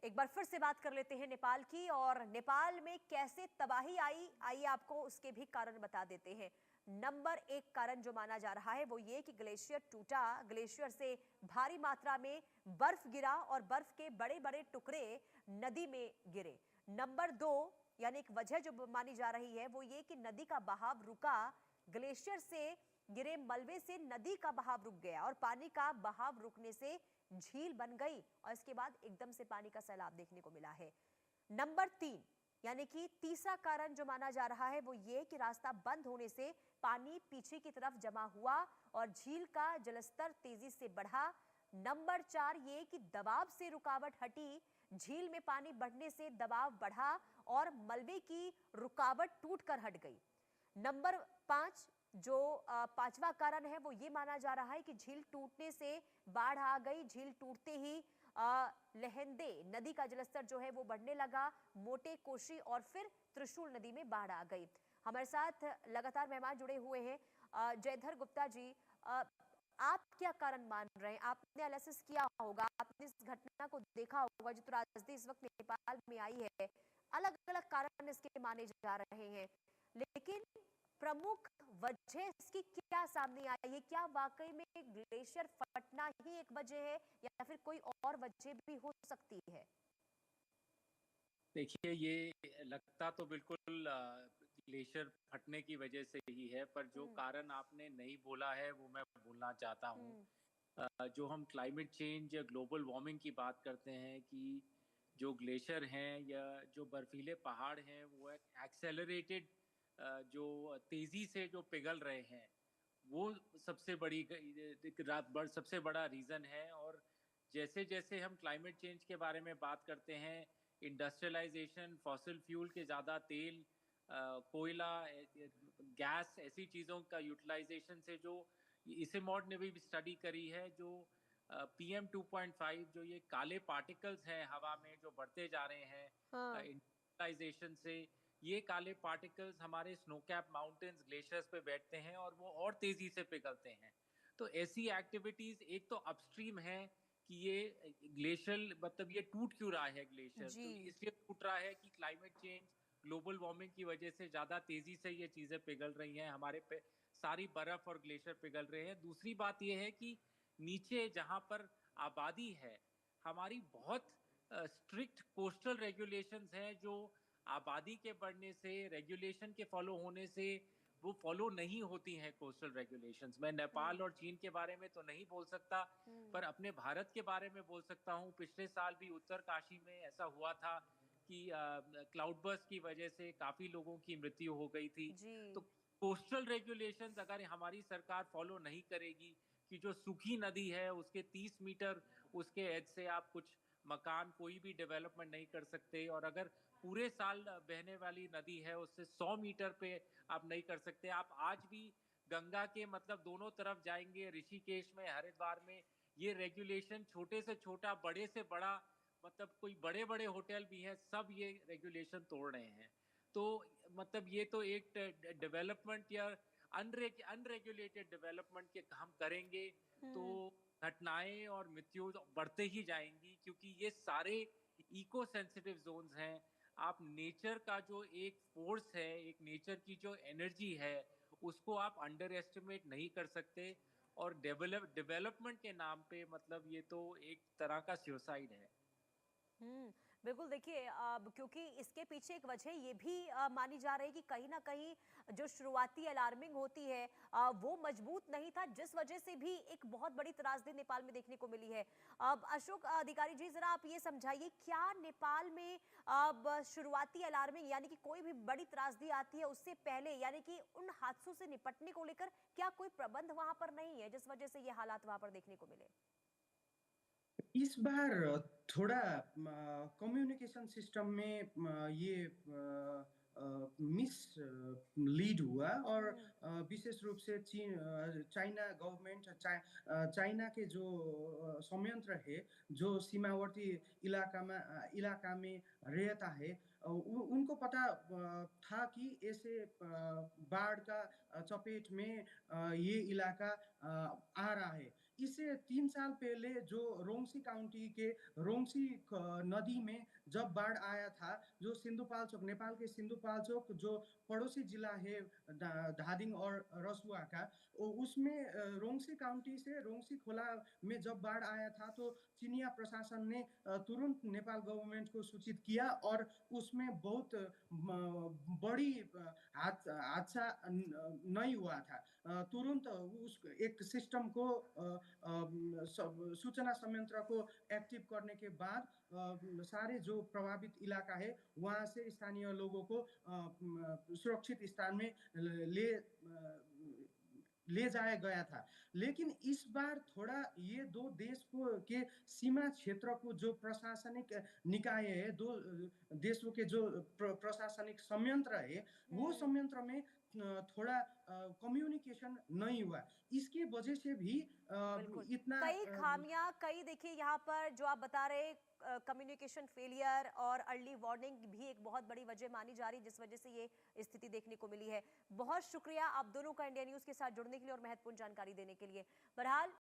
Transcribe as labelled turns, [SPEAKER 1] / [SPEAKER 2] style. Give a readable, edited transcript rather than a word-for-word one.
[SPEAKER 1] एक बार फिर से बात कर लेते हैं नेपाल की, और नेपाल में कैसे तबाही आई, आइए आपको उसके भी कारण बता देते हैं। नंबर एक कारण जो माना जा रहा है वो ये कि ग्लेशियर टूटा, ग्लेशियर से भारी मात्रा में बर्फ गिरा और बर्फ के बड़े बड़े टुकड़े नदी में गिरे। नंबर दो, यानी एक वजह जो मानी जा रही है वो ये कि नदी का बहाव रुका, ग्लेशियर से गिरे मलबे से नदी का बहाव रुक गया और पानी का बहाव रुकने से झील बन गई और इसके बाद एकदम से पानी का सैलाब देखने को मिला है। नंबर तीन, यानी कि तीसरा कारण जो माना जा रहा है वो ये कि रास्ता बंद होने से पानी पीछे की तरफ जमा हुआ और झील का जलस्तर तेजी से बढ़ा। नंबर चार, ये कि दबाव से रुकावट हटी, झील में पानी बढ़ने से दबाव बढ़ा और मलबे की रुकावट टूटकर हट गई। नंबर पांच, जो पांचवा कारण है वो ये माना जा रहा है कि झील टूटने से बाढ़ आ गई। झील टूटते ही लहेंदे नदी का जलस्तर जो है वो बढ़ने लगा, मोटे कोशी और फिर त्रिशूल नदी में बाढ़ आ गई। हमारे साथ लगातार मेहमान जुड़े हुए हैं। जयधर गुप्ता जी, आप क्या कारण मान रहे हैं? आपने एनालिसिस किया होगा, आपने इस घटना को देखा होगा जो त्रासदी इस वक्त नेपाल में आई है। अलग अलग कारण इसके माने जा रहे हैं, लेकिन प्रमुख वजह इसकी क्या सामने आई है? क्या वाकई में ग्लेशियर फटना ही एक वजह है या फिर कोई और वजह भी हो सकती है?
[SPEAKER 2] देखिए, ये लगता तो बिल्कुल ग्लेशियर फटने की वजह से ही है, पर जो कारण आपने नहीं बोला है वो मैं बोलना चाहता हूँ। जो हम क्लाइमेट चेंज या ग्लोबल वार्मिंग की बात करते हैं कि जो ग्लेशियर हैं या जो बर्फीले पहाड़ हैं वो एक एक्सेलरेटेड जो तेज़ी से जो पिघल रहे हैं, वो सबसे बड़ा रीज़न है। और जैसे-जैसे हम क्लाइमेट चेंज के बारे में बात करते हैं, इंडस्ट्रियलाइजेशन, फॉसिल फ्यूल के ज़्यादा तेल, कोयला, गैस, ऐसी चीज़ों का यूटिलाइजेशन से जो इसेमॉड ने भी स्टडी करी है, जो पीएम 2.5 जो ये काले पार्टिकल्स हैं हवा में जो बढ़ते जा रहे हैं
[SPEAKER 1] हाँ।
[SPEAKER 2] इंडस्ट्रियलाइजेशन से, ये काले पार्टिकल्स हमारे स्नो कैप माउंटेन्स, ग्लेशियर्स पे बैठते हैं और वो और तेज़ी से पिघलते हैं। तो ऐसी एक्टिविटीज़ एक तो अपस्ट्रीम है कि ये ग्लेशियल मतलब ये टूट क्यों रहा है ग्लेशियर?
[SPEAKER 1] जी।
[SPEAKER 2] तो इसलिए टूट रहा है कि क्लाइमेट चेंज, ग्लोबल वार्मिंग की वजह से ज़्यादा तेज़ी से ये चीज़ें पिघल रही हैं, हमारे पे सारी बर्फ़ और ग्लेशियर पिघल रहे हैं। दूसरी बात ये है कि नीचे जहाँ पर आबादी है, हमारी बहुत स्ट्रिक्ट कोस्टल रेगुलेशंस हैं जो आबादी के बढ़ने से, रेगुलेशन के फॉलो होने से वो फॉलो नहीं होती हैं कोस्टल रेगुलेशंस। मैं नेपाल और चीन के बारे में तो नहीं बोल सकता, पर अपने भारत के बारे में बोल सकता हूँ। पिछले साल भी उत्तरकाशी में ऐसा हुआ था कि क्लाउड बर्स्ट की वजह से काफ़ी लोगों की मृत्यु हो गई थी।
[SPEAKER 1] जी।
[SPEAKER 2] तो कोस्टल रेगुलेशंस अगर हमारी सरकार फॉलो नहीं करेगी कि जो सूखी नदी है उसके 30 मीटर उसके एज से आप कुछ मकान, कोई भी डेवलपमेंट नहीं कर सकते, और अगर पूरे साल बहने वाली नदी है उससे 100 मीटर पे आप नहीं कर सकते। आप आज भी गंगा के मतलब दोनों तरफ जाएंगे, ऋषिकेश में, हरिद्वार में, ये रेगुलेशन छोटे से छोटा, बड़े से बड़ा, मतलब कोई बड़े बड़े होटल भी हैं, सब ये रेगुलेशन तोड़ रहे हैं। तो मतलब ये तो एक डेवलपमेंट या अनरेगुलेटेड डेवलपमेंट के हम करेंगे तो घटनाएं और मृत्यु तो बढ़ते ही जाएंगी, क्योंकि ये सारे इको सेंसिटिव जोन्स हैं। आप नेचर का जो एक फोर्स है, एक नेचर की जो एनर्जी है, उसको आप अंडर एस्टिमेट नहीं कर सकते। और डेवलपमेंट के नाम पे मतलब ये तो एक तरह का सुसाइड है।
[SPEAKER 1] बिल्कुल। देखिए, अब क्योंकि इसके पीछे एक वजह ये भी मानी जा रही है कि कहीं ना कहीं जो शुरुआती अलार्मिंग होती है वो मजबूत नहीं था, जिस वजह से भी एक बहुत बड़ी त्रासदी नेपाल में देखने को मिली है। अब अशोक अधिकारी जी, जरा आप ये समझाइए, क्या नेपाल में अब शुरुआती अलार्मिंग यानी कि कोई भी बड़ी त्रासदी आती है उससे पहले, यानी कि उन हादसों से निपटने को लेकर क्या कोई प्रबंध वहां पर नहीं है जिस वजह से ये हालात वहां पर देखने को मिले?
[SPEAKER 3] इस बार थोड़ा कम्युनिकेशन सिस्टम में ये मिस लीड हुआ, और विशेष रूप से चाइना गवर्नमेंट, चाइना के जो संयंत्र है जो सीमावर्ती इलाका में रहता है, उनको पता था कि ऐसे बाढ़ का चपेट में ये इलाका आ रहा है। इससे 3 साल पहले जो रोंगसी काउंटी के रोंगसी नदी में जब बाढ़ आया था, जो सिन्धुपाल्चोक, नेपाल के सिन्धुपाल्चोक जो पड़ोसी जिला है धादिङ और रसुआ का, उसमें रोंगसी काउंटी से रोंगसी खोला में जब बाढ़ आया था तो चीनिया प्रशासन ने तुरंत नेपाल गवर्नमेंट को सूचित किया और उसमें बहुत बड़ी हादसा नहीं हुआ था। तुरंत उस एक सिस्टम को सूचना संयंत्र को एक्टिव करने के बाद सारे जो प्रभावित इलाका है वहां से स्थानीय लोगों को सुरक्षित स्थान में ले जाया गया था। लेकिन इस बार थोड़ा ये दो देश को के सीमा क्षेत्र को जो प्रशासनिक निकाय है, दो देशों के जो प्रशासनिक संयंत्र है, वो संयंत्र में थोड़ा कम्युनिकेशन नहीं हुआ। इसकी वजह से भी
[SPEAKER 1] बिल्कुल
[SPEAKER 3] इतना
[SPEAKER 1] कई खामियां, कई देखिए यहाँ पर जो आप बता रहे कम्युनिकेशन फेलियर और अर्ली वार्निंग भी एक बहुत बड़ी वजह मानी जा रही, जिस वजह से ये स्थिति देखने को मिली है। बहुत शुक्रिया आप दोनों का इंडिया न्यूज के साथ जुड़ने के लिए और महत्वपूर्ण जानकारी देने के लिए। बहरहाल